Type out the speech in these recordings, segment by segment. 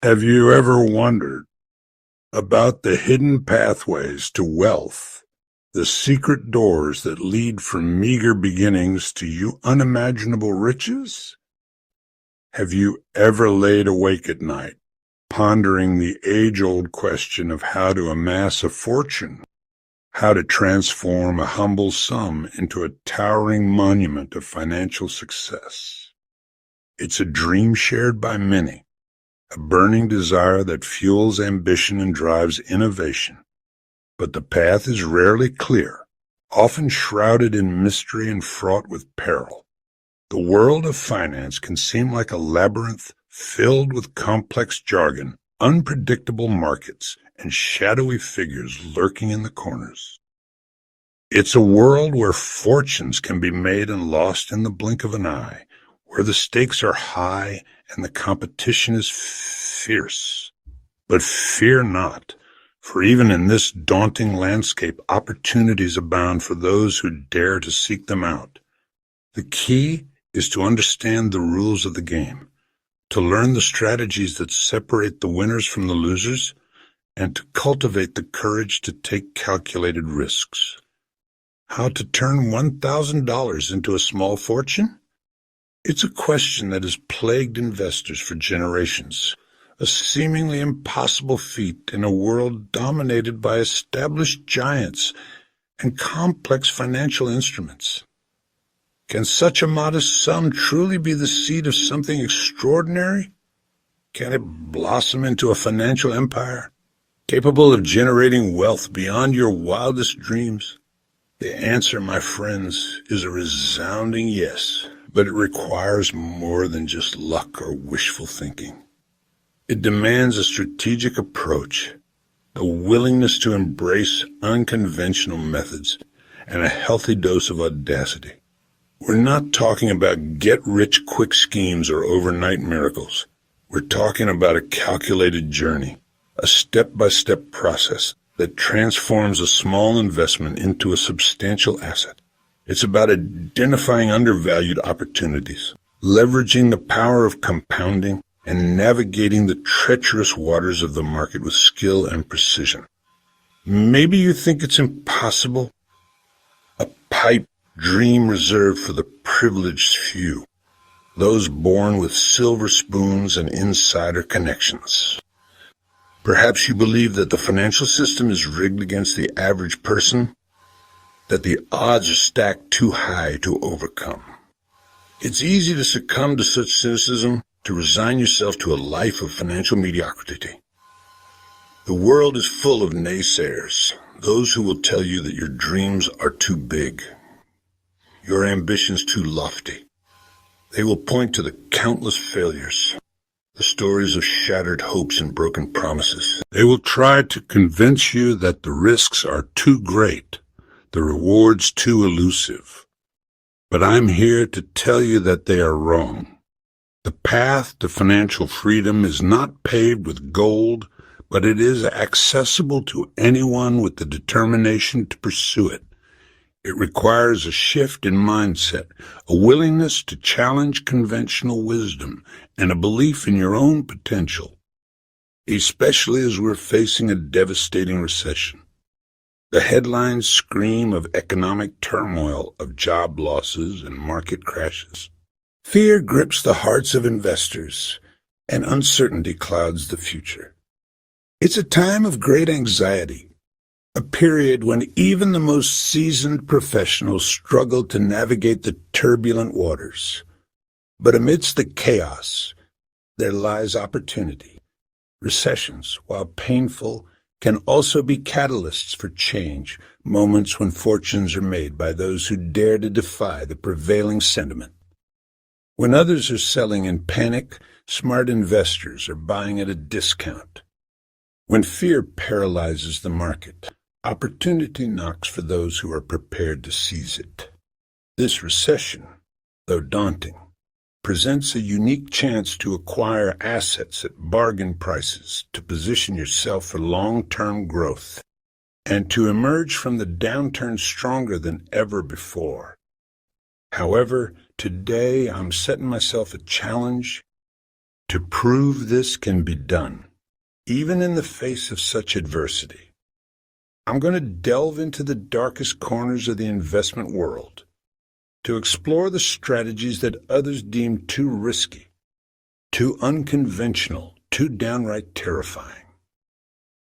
Have you ever wondered about the hidden pathways to wealth, the secret doors that lead from meager beginnings to unimaginable riches? Have you ever laid awake at night, pondering the age-old question of how to amass a fortune, how to transform a humble sum into a towering monument of financial success? It's a dream shared by many, a burning desire that fuels ambition and drives innovation. But the path is rarely clear, often shrouded in mystery and fraught with peril. The world of finance can seem like a labyrinth filled with complex jargon, unpredictable markets, and shadowy figures lurking in the corners. It's a world where fortunes can be made and lost in the blink of an eye, where the stakes are high and the competition is fierce. But fear not, for even in this daunting landscape, opportunities abound for those who dare to seek them out. The key is to understand the rules of the game, to learn the strategies that separate the winners from the losers, and to cultivate the courage to take calculated risks. How to turn $1,000 into a small fortune? It's a question that has plagued investors for generations, a seemingly impossible feat in a world dominated by established giants and complex financial instruments. Can such a modest sum truly be the seed of something extraordinary? Can it blossom into a financial empire, capable of generating wealth beyond your wildest dreams? The answer, my friends, is a resounding yes, but it requires more than just luck or wishful thinking. It demands a strategic approach, a willingness to embrace unconventional methods, and a healthy dose of audacity. We're not talking about get-rich-quick schemes or overnight miracles. We're talking about a calculated journey, a step-by-step process that transforms a small investment into a substantial asset. It's about identifying undervalued opportunities, leveraging the power of compounding, and navigating the treacherous waters of the market with skill and precision. Maybe you think it's impossible, a pipe dream reserved for the privileged few, those born with silver spoons and insider connections. Perhaps you believe that the financial system is rigged against the average person, that the odds are stacked too high to overcome. It's easy to succumb to such cynicism, to resign yourself to a life of financial mediocrity. The world is full of naysayers, those who will tell you that your dreams are too big, your ambitions too lofty. They will point to the countless failures, the stories of shattered hopes and broken promises. They will try to convince you that the risks are too great, the rewards too elusive. But I'm here to tell you that they are wrong. The path to financial freedom is not paved with gold, but it is accessible to anyone with the determination to pursue it. It requires a shift in mindset, a willingness to challenge conventional wisdom, and a belief in your own potential, especially as we're facing a devastating recession. The headlines scream of economic turmoil, of job losses and market crashes. Fear grips the hearts of investors, and uncertainty clouds the future. It's a time of great anxiety, a period when even the most seasoned professionals struggle to navigate the turbulent waters. But amidst the chaos, there lies opportunity. Recessions, while painful, can also be catalysts for change, moments when fortunes are made by those who dare to defy the prevailing sentiment. When others are selling in panic, smart investors are buying at a discount. When fear paralyzes the market, opportunity knocks for those who are prepared to seize it. This recession, though daunting, presents a unique chance to acquire assets at bargain prices, to position yourself for long-term growth, and to emerge from the downturn stronger than ever before. However, today I'm setting myself a challenge To prove this can be done, even in the face of such adversity, I'm going to delve into the darkest corners of the investment world to explore the strategies that others deem too risky, too unconventional, too downright terrifying.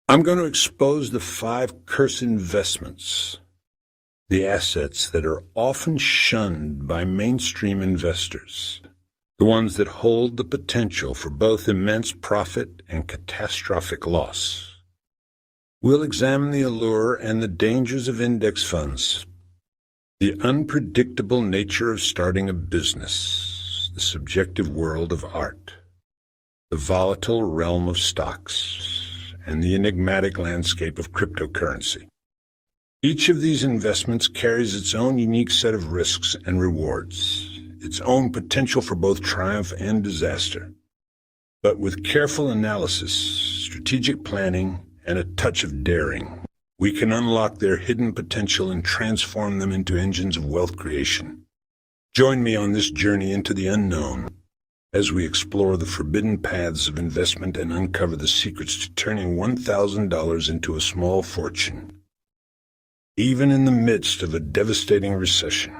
I'm going to expose the 5 cursed investments, the assets that are often shunned by mainstream investors, the ones that hold the potential for both immense profit and catastrophic loss. We'll examine the allure and the dangers of index funds, the unpredictable nature of starting a business, the subjective world of art, the volatile realm of stocks, and the enigmatic landscape of cryptocurrency. Each of these investments carries its own unique set of risks and rewards, its own potential for both triumph and disaster. But with careful analysis, strategic planning, and a touch of daring, we can unlock their hidden potential and transform them into engines of wealth creation. Join me on this journey into the unknown as we explore the forbidden paths of investment and uncover the secrets to turning $1,000 into a small fortune, even in the midst of a devastating recession.